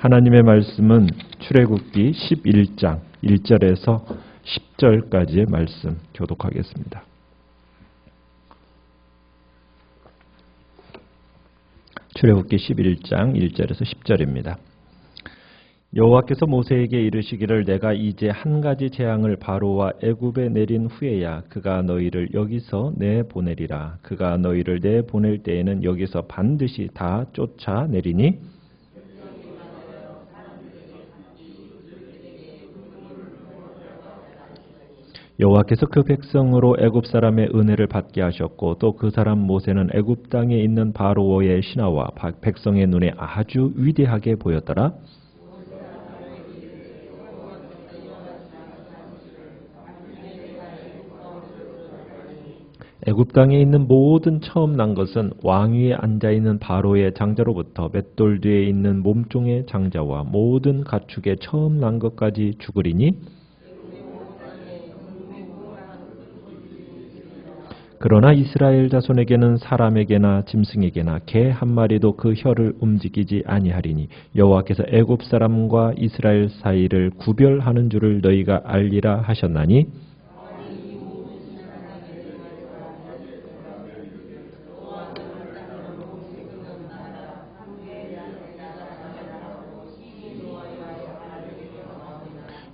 하나님의 말씀은 출애굽기 11장 1절에서 10절까지의 말씀 교독하겠습니다. 출애굽기 11장 1절에서 10절입니다. 여호와께서 모세에게 이르시기를 내가 이제 한 가지 재앙을 바로와 애굽에 내린 후에야 그가 너희를 여기서 내보내리라. 그가 너희를 내보낼 때에는 여기서 반드시 다 쫓아내리니 여호와께서 그 백성으로 애굽 사람의 은혜를 받게 하셨고 또 그 사람 모세는 애굽 땅에 있는 바로의 신하와 백성의 눈에 아주 위대하게 보였더라. 애굽 땅에 있는 모든 처음 난 것은 왕위에 앉아있는 바로의 장자로부터 맷돌 뒤에 있는 몸종의 장자와 모든 가축의 처음 난 것까지 죽으리니 그러나 이스라엘 자손에게는 사람에게나 짐승에게나 개 한 마리도 그 혀를 움직이지 아니하리니 여호와께서 애굽 사람과 이스라엘 사이를 구별하는 줄을 너희가 알리라 하셨나니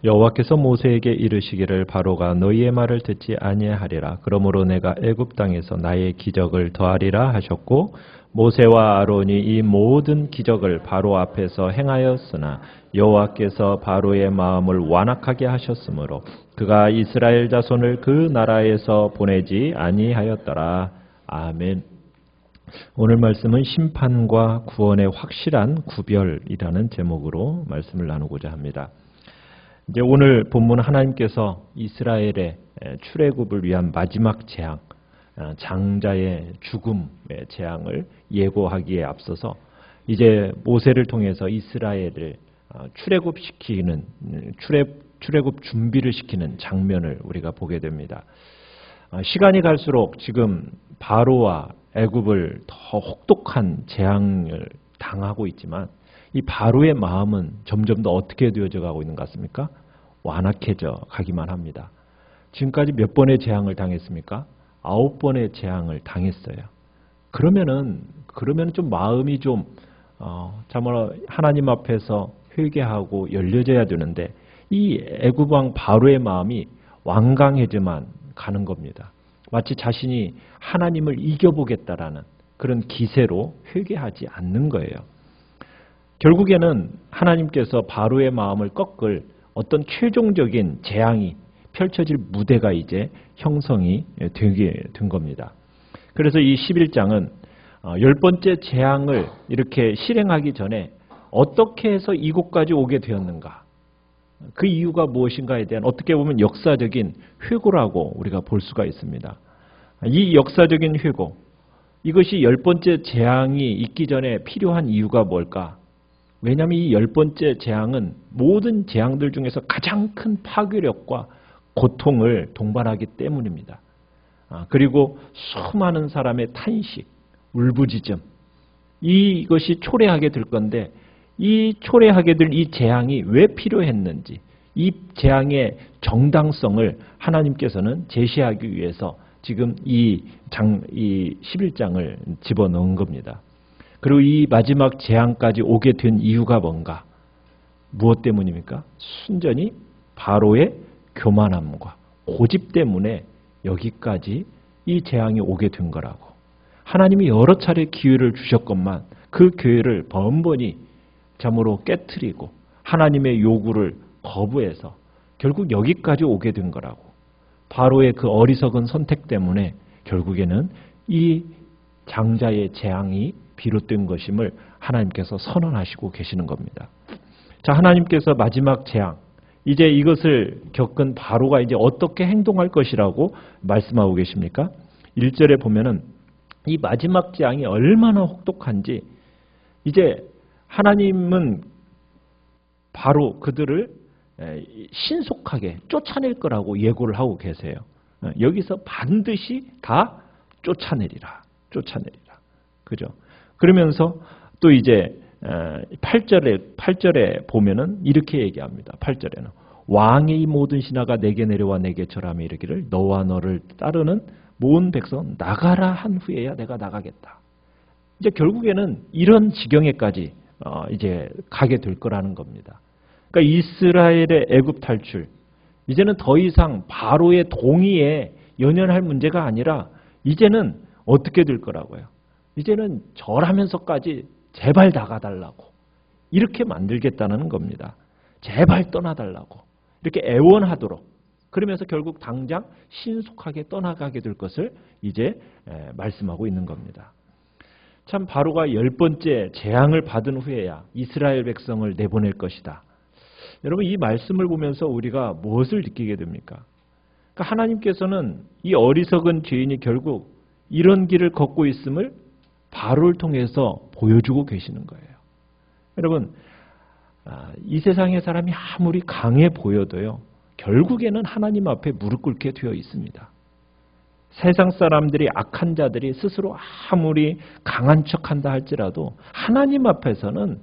여호와께서 모세에게 이르시기를 바로가 너희의 말을 듣지 아니하리라. 그러므로 내가 애굽 땅에서 나의 기적을 더하리라 하셨고 모세와 아론이 이 모든 기적을 바로 앞에서 행하였으나 여호와께서 바로의 마음을 완악하게 하셨으므로 그가 이스라엘 자손을 그 나라에서 보내지 아니하였더라. 아멘. 오늘 말씀은 심판과 구원의 확실한 구별이라는 제목으로 말씀을 나누고자 합니다. 이제 오늘 본문 하나님께서 이스라엘의 출애굽을 위한 마지막 재앙, 장자의 죽음의 재앙을 예고하기에 앞서서 이제 모세를 통해서 이스라엘을 출애굽시키는 출애굽 준비를 시키는 장면을 우리가 보게 됩니다. 시간이 갈수록 지금 바로와 애굽을 더 혹독한 재앙을 당하고 있지만 이 바로의 마음은 점점 더 어떻게 되어져 가고 있는 것 같습니까? 완악해져 가기만 합니다. 지금까지 몇 번의 재앙을 당했습니까? 9번의 재앙을 당했어요. 그러면은 좀 마음이 좀 참으로 하나님 앞에서 회개하고 열려져야 되는데 이 애굽 왕 바로의 마음이 완강해져만 가는 겁니다. 마치 자신이 하나님을 이겨보겠다라는 그런 기세로 회개하지 않는 거예요. 결국에는 하나님께서 바로의 마음을 꺾을 어떤 최종적인 재앙이 펼쳐질 무대가 이제 형성이 되게 된 겁니다. 그래서 이 11장은 10번째 재앙을 이렇게 실행하기 전에 어떻게 해서 이곳까지 오게 되었는가, 그 이유가 무엇인가에 대한 어떻게 보면 역사적인 회고라고 우리가 볼 수가 있습니다. 이 역사적인 회고, 이것이 10번째 재앙이 있기 전에 필요한 이유가 뭘까? 왜냐하면 이 10번째 재앙은 모든 재앙들 중에서 가장 큰 파괴력과 고통을 동반하기 때문입니다. 그리고 수많은 사람의 탄식, 울부짖음, 이것이 초래하게 될 건데 이 초래하게 될 이 재앙이 왜 필요했는지, 이 재앙의 정당성을 하나님께서는 제시하기 위해서 지금 이 11장을 집어넣은 겁니다. 그리고 이 마지막 재앙까지 오게 된 이유가 뭔가? 무엇 때문입니까? 순전히 바로의 교만함과 고집 때문에 여기까지 이 재앙이 오게 된 거라고. 하나님이 여러 차례 기회를 주셨건만 그 기회를 번번이 참으로 깨트리고 하나님의 요구를 거부해서 결국 여기까지 오게 된 거라고. 바로의 그 어리석은 선택 때문에 결국에는 이 장자의 재앙이 비롯된 것임을 하나님께서 선언하시고 계시는 겁니다. 자, 하나님께서 마지막 재앙, 이제 이것을 겪은 바로가 이제 어떻게 행동할 것이라고 말씀하고 계십니까? 1절에 보면은 이 마지막 재앙이 얼마나 혹독한지 이제 하나님은 바로 그들을 신속하게 쫓아낼 거라고 예고를 하고 계세요. 여기서 반드시 다 쫓아내리라. 그죠? 그러면서 또 이제 8절에 보면은 이렇게 얘기합니다. 8절에는 왕의 이 모든 신하가 내게 내려와 내게 절하며 이르기를 너와 너를 따르는 모든 백성 나가라 한 후에야 내가 나가겠다. 이제 결국에는 이런 지경에까지 이제 가게 될 거라는 겁니다. 그러니까 이스라엘의 애굽 탈출, 이제는 더 이상 바로의 동의에 연연할 문제가 아니라 이제는 어떻게 될 거라고요? 이제는 절하면서까지 제발 나가달라고 이렇게 만들겠다는 겁니다. 제발 떠나달라고 이렇게 애원하도록, 그러면서 결국 당장 신속하게 떠나가게 될 것을 이제 말씀하고 있는 겁니다. 참 바로가 10번째 재앙을 받은 후에야 이스라엘 백성을 내보낼 것이다. 여러분, 이 말씀을 보면서 우리가 무엇을 느끼게 됩니까? 그러니까 하나님께서는 이 어리석은 죄인이 결국 이런 길을 걷고 있음을 바로를 통해서 보여주고 계시는 거예요. 여러분, 이 세상의 사람이 아무리 강해 보여도요, 결국에는 하나님 앞에 무릎 꿇게 되어 있습니다. 세상 사람들이, 악한 자들이 스스로 아무리 강한 척한다 할지라도 하나님 앞에서는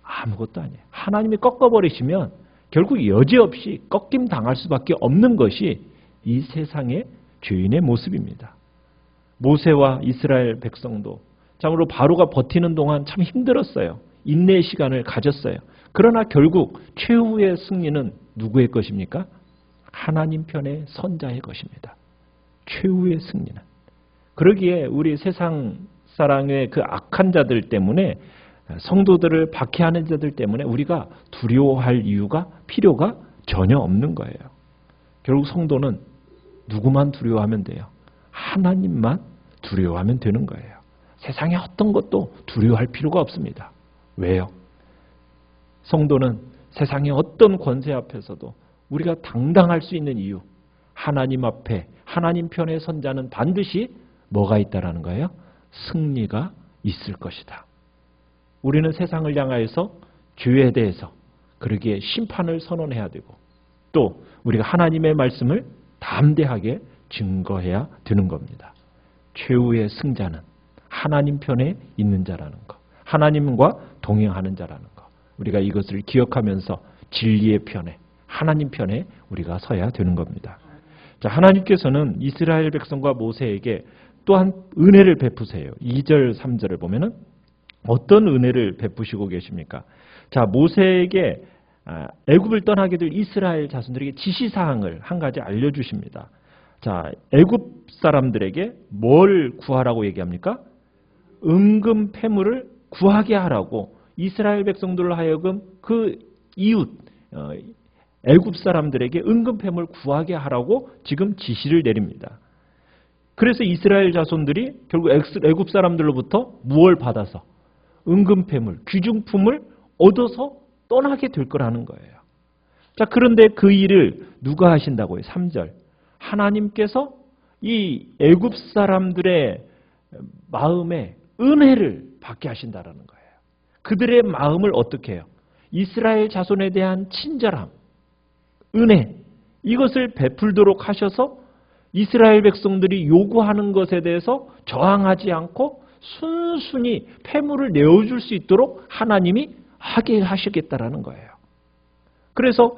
아무것도 아니에요. 하나님이 꺾어버리시면 결국 여지없이 꺾임 당할 수밖에 없는 것이 이 세상의 죄인의 모습입니다. 모세와 이스라엘 백성도 참으로 바로가 버티는 동안 참 힘들었어요. 인내의 시간을 가졌어요. 그러나 결국 최후의 승리는 누구의 것입니까? 하나님 편의 선자의 것입니다. 최후의 승리는. 그러기에 우리 세상 사랑의 그 악한 자들 때문에, 성도들을 박해하는 자들 때문에 우리가 두려워할 이유가, 필요가 전혀 없는 거예요. 결국 성도는 누구만 두려워하면 돼요? 하나님만 두려워하면 되는 거예요. 세상의 어떤 것도 두려워할 필요가 없습니다. 왜요? 성도는 세상의 어떤 권세 앞에서도 우리가 당당할 수 있는 이유, 하나님 앞에 하나님 편의 선자는 반드시 뭐가 있다라는 거예요? 승리가 있을 것이다. 우리는 세상을 향하여서 죄에 대해서 그러기에 심판을 선언해야 되고, 또 우리가 하나님의 말씀을 담대하게 증거해야 되는 겁니다. 최후의 승자는 하나님 편에 있는 자라는 것, 하나님과 동행하는 자라는 것, 우리가 이것을 기억하면서 진리의 편에, 하나님 편에 우리가 서야 되는 겁니다. 자, 하나님께서는 이스라엘 백성과 모세에게 또한 은혜를 베푸세요. 2절, 3절을 보면은 어떤 은혜를 베푸시고 계십니까? 자, 모세에게 애굽을 떠나게 될 이스라엘 자손들에게 지시사항을 한 가지 알려주십니다. 자, 애굽 사람들에게 뭘 구하라고 얘기합니까? 은금 패물을 구하게 하라고 이스라엘 백성들로 하여금 그 이웃 애굽 사람들에게 은금 패물 구하게 하라고 지금 지시를 내립니다. 그래서 이스라엘 자손들이 결국 애굽 사람들로부터 무엇을 받아서 은금 패물, 귀중품을 얻어서 떠나게 될 거라는 거예요. 자, 그런데 그 일을 누가 하신다고요? 3절. 하나님께서 이 애굽 사람들의 마음에 은혜를 받게 하신다라는 거예요. 그들의 마음을 어떻게 해요? 이스라엘 자손에 대한 친절함, 은혜, 이것을 베풀도록 하셔서 이스라엘 백성들이 요구하는 것에 대해서 저항하지 않고 순순히 패물을 내어줄 수 있도록 하나님이 하게 하시겠다라는 거예요. 그래서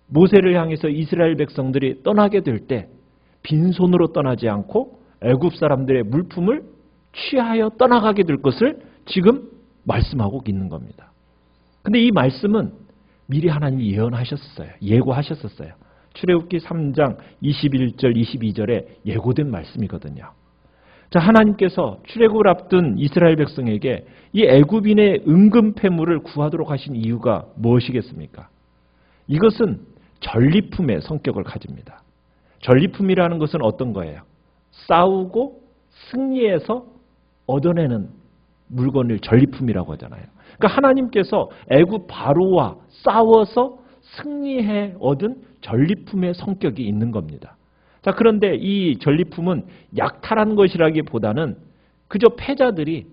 모세를 향해서 이스라엘 백성들이 떠나게 될 때 빈손으로 떠나지 않고 애굽 사람들의 물품을 취하여 떠나가게 될 것을 지금 말씀하고 있는 겁니다. 근데 이 말씀은 미리 하나님이 예언하셨어요. 예고하셨었어요. 출애굽기 3장 21절 22절에 예고된 말씀이거든요. 자, 하나님께서 출애굽을 앞둔 이스라엘 백성에게 이 애굽인의 은금 패물을 구하도록 하신 이유가 무엇이겠습니까? 이것은 전리품의 성격을 가집니다. 전리품이라는 것은 어떤 거예요? 싸우고 승리해서 얻어내는 물건을 전리품이라고 하잖아요. 그러니까 하나님께서 애굽 바로와 싸워서 승리해 얻은 전리품의 성격이 있는 겁니다. 자, 그런데 이 전리품은 약탈한 것이라기보다는 그저 패자들이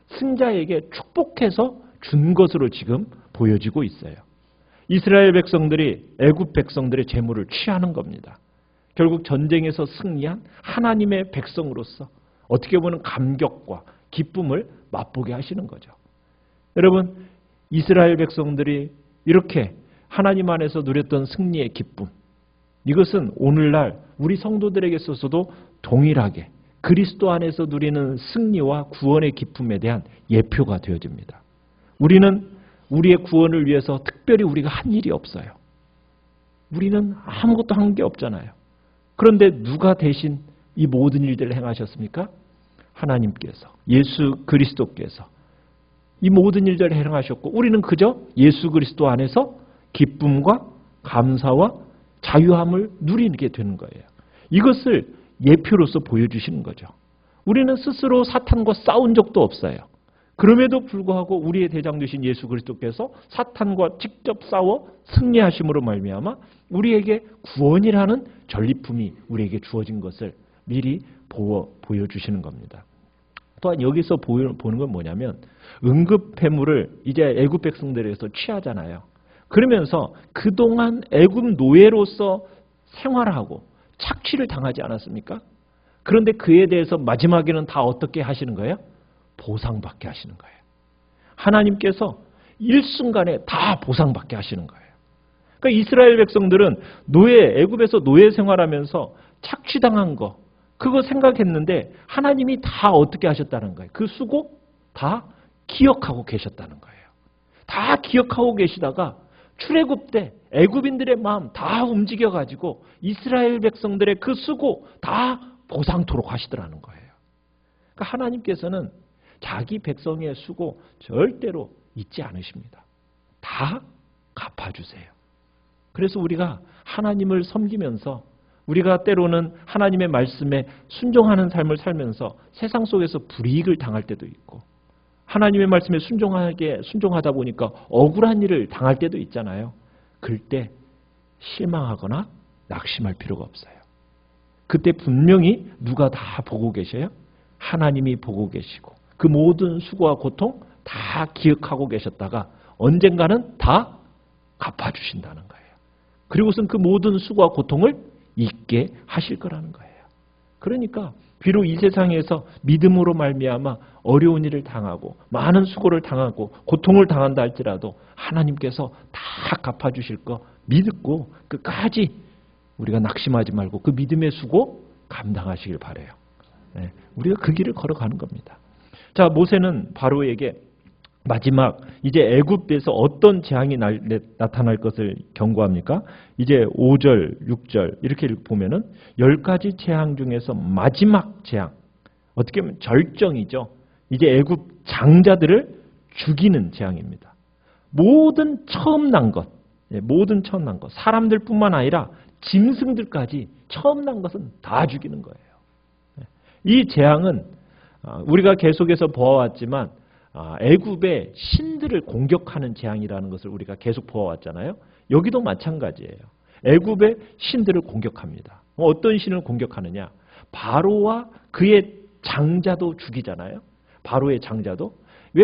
승자에게 축복해서 준 것으로 지금 보여지고 있어요. 이스라엘 백성들이 애굽 백성들의 재물을 취하는 겁니다. 결국 전쟁에서 승리한 하나님의 백성으로서 어떻게 보면 감격과 기쁨을 맛보게 하시는 거죠. 여러분, 이스라엘 백성들이 이렇게 하나님 안에서 누렸던 승리의 기쁨, 이것은 오늘날 우리 성도들에게 있어서도 동일하게 그리스도 안에서 누리는 승리와 구원의 기쁨에 대한 예표가 되어집니다. 우리는 우리의 구원을 위해서 특별히 우리가 한 일이 없어요. 우리는 아무것도 한 게 없잖아요. 그런데 누가 대신 이 모든 일들을 행하셨습니까? 하나님께서, 예수 그리스도께서 이 모든 일들을 행하셨고, 우리는 그저 예수 그리스도 안에서 기쁨과 감사와 자유함을 누리게 되는 거예요. 이것을 예표로서 보여주시는 거죠. 우리는 스스로 사탄과 싸운 적도 없어요. 그럼에도 불구하고 우리의 대장 되신 예수 그리스도께서 사탄과 직접 싸워 승리하심으로 말미암아 우리에게 구원이라는 전리품이 우리에게 주어진 것을 미리 보여주시는 겁니다. 또한 여기서 보는 건 뭐냐면, 응급폐물을 이제 애굽 백성들에서 취하잖아요. 그러면서 그동안 애굽 노예로서 생활하고 착취를 당하지 않았습니까? 그런데 그에 대해서 마지막에는 다 어떻게 하시는 거예요? 보상받게 하시는 거예요. 하나님께서 일순간에 다 보상받게 하시는 거예요. 그러니까 이스라엘 백성들은 애굽에서 노예 생활하면서 착취당한 거, 그거 생각했는데 하나님이 다 어떻게 하셨다는 거예요. 그 수고 다 기억하고 계셨다는 거예요. 다 기억하고 계시다가 출애굽 때 애굽인들의 마음 다 움직여가지고 이스라엘 백성들의 그 수고 다 보상토록 하시더라는 거예요. 그러니까 하나님께서는 자기 백성의 수고 절대로 잊지 않으십니다. 다 갚아주세요. 그래서 우리가 하나님을 섬기면서 우리가 때로는 하나님의 말씀에 순종하는 삶을 살면서 세상 속에서 불이익을 당할 때도 있고, 하나님의 말씀에 순종하다 보니까 억울한 일을 당할 때도 있잖아요. 그럴 때 실망하거나 낙심할 필요가 없어요. 그때 분명히 누가 다 보고 계셔요? 하나님이 보고 계시고 그 모든 수고와 고통 다 기억하고 계셨다가 언젠가는 다 갚아주신다는 거예요. 그리고선 그 모든 수고와 고통을 잊게 하실 거라는 거예요. 그러니까 비록 이 세상에서 믿음으로 말미암아 어려운 일을 당하고 많은 수고를 당하고 고통을 당한다 할지라도 하나님께서 다 갚아주실 거 믿고 끝까지 우리가 낙심하지 말고 그 믿음의 수고 감당하시길 바라요. 네, 우리가 그 길을 걸어가는 겁니다. 자, 모세는 바로에게 마지막 이제 애굽에서 어떤 재앙이 나타날 것을 경고합니까? 이제 5절, 6절 이렇게 보면은 10가지 재앙 중에서 마지막 재앙, 어떻게 보면 절정이죠. 이제 애굽 장자들을 죽이는 재앙입니다. 모든 처음 난 것, 사람들뿐만 아니라 짐승들까지 처음 난 것은 다 죽이는 거예요. 이 재앙은 우리가 계속해서 보아왔지만 애굽의 신들을 공격하는 재앙이라는 것을 우리가 계속 보아왔잖아요. 여기도 마찬가지예요. 애굽의 신들을 공격합니다. 어떤 신을 공격하느냐? 바로와 그의 장자도 죽이잖아요. 바로의 장자도. 왜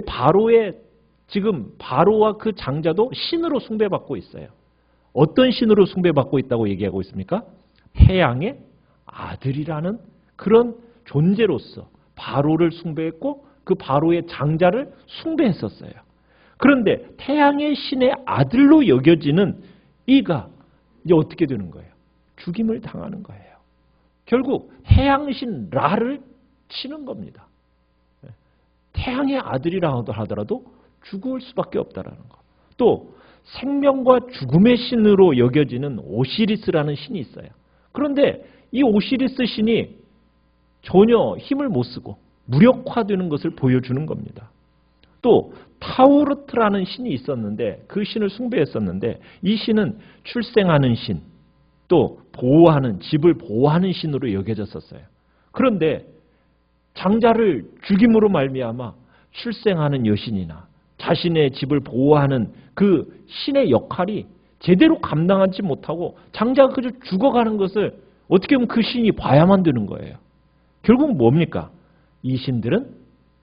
지금 바로와 그 장자도 신으로 숭배받고 있어요. 어떤 신으로 숭배받고 있다고 얘기하고 있습니까? 태양의 아들이라는 그런 존재로서 바로를 숭배했고 그 바로의 장자를 숭배했었어요. 그런데 태양의 신의 아들로 여겨지는 이가 이제 어떻게 되는 거예요? 죽임을 당하는 거예요. 결국 태양신 라를 치는 겁니다. 태양의 아들이라 하더라도 죽을 수밖에 없다라는 거. 또 생명과 죽음의 신으로 여겨지는 오시리스라는 신이 있어요. 그런데 이 오시리스 신이 전혀 힘을 못 쓰고 무력화되는 것을 보여주는 겁니다. 또 타우르트라는 신이 있었는데 그 신을 숭배했었는데 이 신은 출생하는 신, 또 집을 보호하는 신으로 여겨졌었어요. 그런데 장자를 죽임으로 말미암아 출생하는 여신이나 자신의 집을 보호하는 그 신의 역할이 제대로 감당하지 못하고 장자가 그저 죽어가는 것을 어떻게 보면 그 신이 봐야만 되는 거예요. 결국 뭡니까? 이 신들은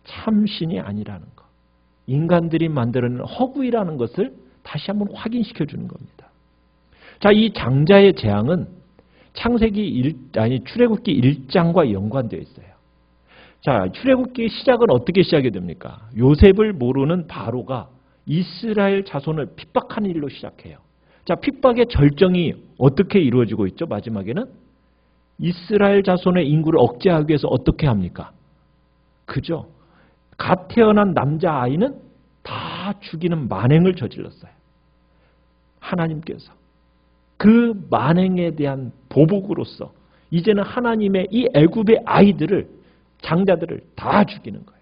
참신이 아니라는 것. 인간들이 만들어낸 허구이라는 것을 다시 한번 확인시켜 주는 겁니다. 자, 이 장자의 재앙은 출애굽기 1장과 연관되어 있어요. 자, 출애굽기 시작은 어떻게 시작이 됩니까? 요셉을 모르는 바로가 이스라엘 자손을 핍박하는 일로 시작해요. 자, 핍박의 절정이 어떻게 이루어지고 있죠? 마지막에는 이스라엘 자손의 인구를 억제하기 위해서 어떻게 합니까? 그죠? 갓 태어난 남자아이는 다 죽이는 만행을 저질렀어요. 하나님께서 그 만행에 대한 보복으로서 이제는 하나님의 이 애굽의 아이들을, 장자들을 다 죽이는 거예요.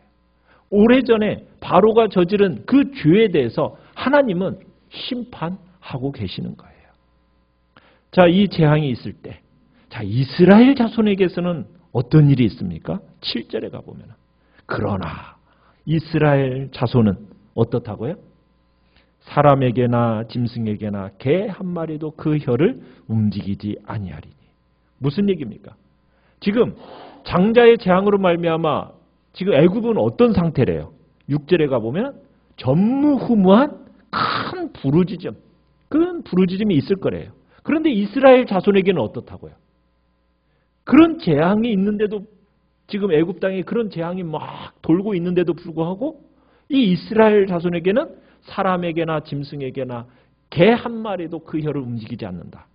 오래전에 바로가 저지른 그 죄에 대해서 하나님은 심판하고 계시는 거예요. 자, 이 재앙이 있을 때, 자, 이스라엘 자손에게서는 어떤 일이 있습니까? 7절에 가보면. 그러나 이스라엘 자손은 어떻다고요? 사람에게나 짐승에게나 개 한 마리도 그 혀를 움직이지 아니하리니. 무슨 얘기입니까? 지금 장자의 재앙으로 말미암아 지금 애굽은 어떤 상태래요? 6절에 가보면 전무후무한 큰 부르짖음이 있을 거래요. 그런데 이스라엘 자손에게는 어떻다고요? 그런 재앙이 있는데도, 지금 애굽 땅에 그런 재앙이 막 돌고 있는데도 불구하고 이 이스라엘 자손에게는 사람에게나 짐승에게나 개 한 마리도 그 혀를 움직이지 않는다.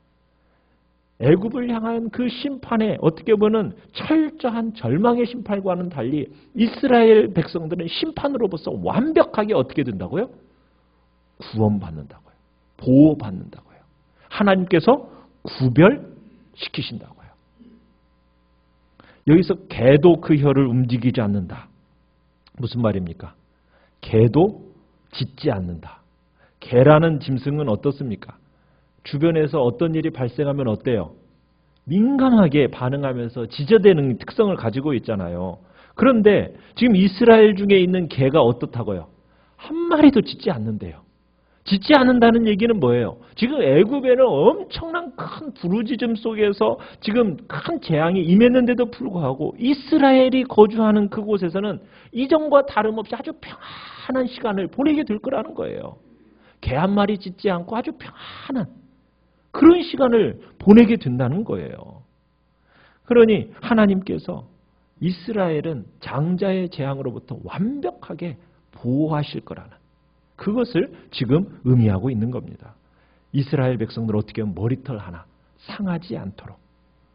애굽을 향한 그 심판에 어떻게 보면 철저한 절망의 심판과는 달리 이스라엘 백성들은 심판으로부터 완벽하게 어떻게 된다고요? 구원받는다고요. 보호받는다고요. 하나님께서 구별시키신다고요. 여기서 개도 그 혀를 움직이지 않는다. 무슨 말입니까? 개도 짖지 않는다. 개라는 짐승은 어떻습니까? 주변에서 어떤 일이 발생하면 어때요? 민감하게 반응하면서 짖어대는 특성을 가지고 있잖아요. 그런데 지금 이스라엘 중에 있는 개가 어떻다고요? 한 마리도 짖지 않는데요. 짖지 않는다는 얘기는 뭐예요? 지금 애굽에는 엄청난 큰 부르짖음 속에서 지금 큰 재앙이 임했는데도 불구하고 이스라엘이 거주하는 그곳에서는 이전과 다름없이 아주 평안한 시간을 보내게 될 거라는 거예요. 개 한 마리 짖지 않고 아주 평안한 그런 시간을 보내게 된다는 거예요. 그러니 하나님께서 이스라엘은 장자의 재앙으로부터 완벽하게 보호하실 거라는 그것을 지금 의미하고 있는 겁니다. 이스라엘 백성들 어떻게 하면 머리털 하나 상하지 않도록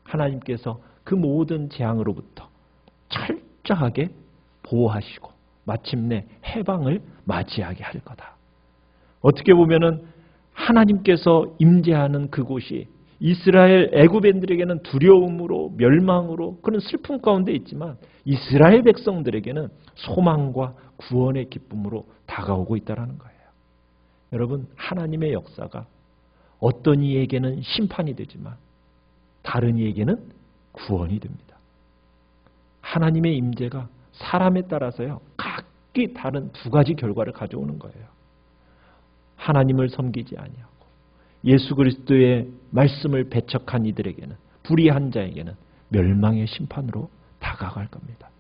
하나님께서 그 모든 재앙으로부터 철저하게 보호하시고 마침내 해방을 맞이하게 할 거다. 어떻게 보면은 하나님께서 임재하는 그곳이 이스라엘 애굽인들에게는 두려움으로 멸망으로 그런 슬픔 가운데 있지만 이스라엘 백성들에게는 소망과 구원의 기쁨으로 다가오고 있다는 거예요. 여러분, 하나님의 역사가 어떤 이에게는 심판이 되지만 다른 이에게는 구원이 됩니다. 하나님의 임재가 사람에 따라서요 각기 다른 두 가지 결과를 가져오는 거예요. 하나님을 섬기지 아니하고 예수 그리스도의 말씀을 배척한 이들에게는, 불의한 자에게는 멸망의 심판으로 다가갈 겁니다.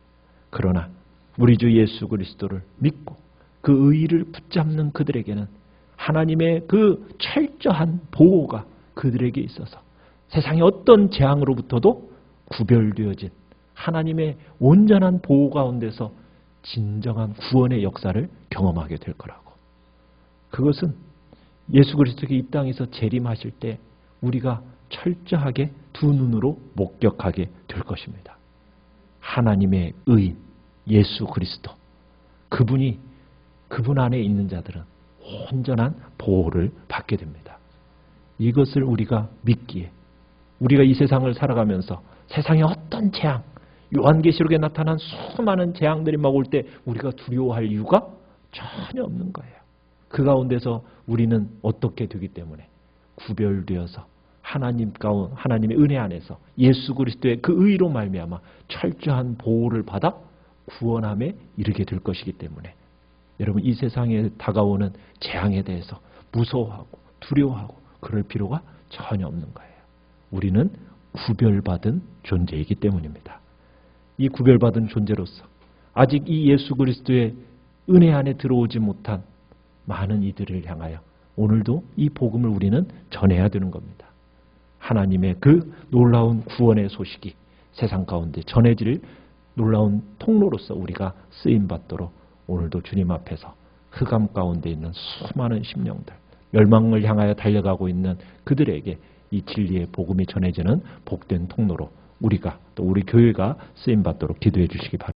그러나 우리 주 예수 그리스도를 믿고 그 의의를 붙잡는 그들에게는 하나님의 그 철저한 보호가 그들에게 있어서 세상의 어떤 재앙으로부터도 구별되어진 하나님의 온전한 보호 가운데서 진정한 구원의 역사를 경험하게 될 거라고. 그것은 예수 그리스도가 이 땅에서 재림하실 때 우리가 철저하게 두 눈으로 목격하게 될 것입니다. 하나님의 의인 예수 그리스도, 그분 안에 있는 자들은 온전한 보호를 받게 됩니다. 이것을 우리가 믿기에 우리가 이 세상을 살아가면서 세상의 어떤 재앙, 요한계시록에 나타난 수많은 재앙들이 막 올 때 우리가 두려워할 이유가 전혀 없는 거예요. 그 가운데서 우리는 어떻게 되기 때문에 구별되어서 하나님의 은혜 안에서 예수 그리스도의 그 의로 말미암아 철저한 보호를 받아 구원함에 이르게 될 것이기 때문에 여러분, 이 세상에 다가오는 재앙에 대해서 무서워하고 두려워하고 그럴 필요가 전혀 없는 거예요. 우리는 구별받은 존재이기 때문입니다. 이 구별받은 존재로서 아직 이 예수 그리스도의 은혜 안에 들어오지 못한 많은 이들을 향하여 오늘도 이 복음을 우리는 전해야 되는 겁니다. 하나님의 그 놀라운 구원의 소식이 세상 가운데 전해질 놀라운 통로로서 우리가 쓰임받도록 오늘도 주님 앞에서 흑암 가운데 있는 수많은 심령들, 멸망을 향하여 달려가고 있는 그들에게 이 진리의 복음이 전해지는 복된 통로로 우리가 또 우리 교회가 쓰임받도록 기도해 주시기 바랍니다.